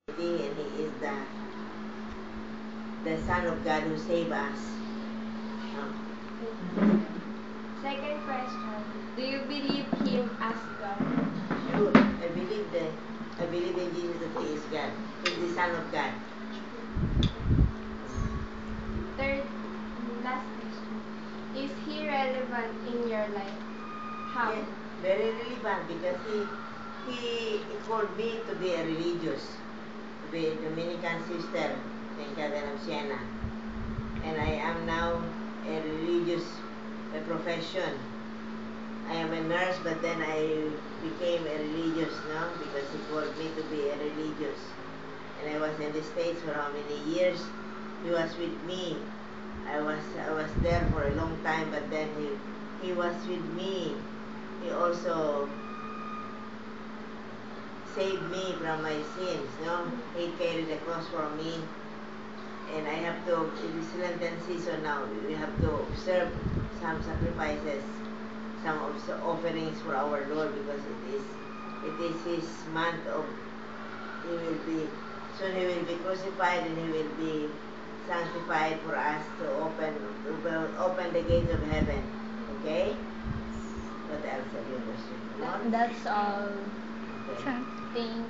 And he is the Son of God who saved us. Second question, do you believe him as God? Sure, I believe in Jesus that he is God. He is the Son of God. Third, last question, is he relevant in your life? How? Yes, very relevant because he called me to be a religious, to be a Dominican sister in Cadena of Siena. And I am now a religious profession. I am a nurse, but then I became a religious, no? Because he called me to be a religious. And I was in the States for how many years? He was with me. I was there for a long time, but then he was with me. He also saved me from my sins, no? He carried the cross for me. And I have to, it is Lenten season now, we have to observe some sacrifices, some offerings for our Lord because it is his month of, he will be, soon he will be crucified and he will be sanctified for us to open the gates of heaven. Okay? What else have you question? More? That's all. Okay. Thank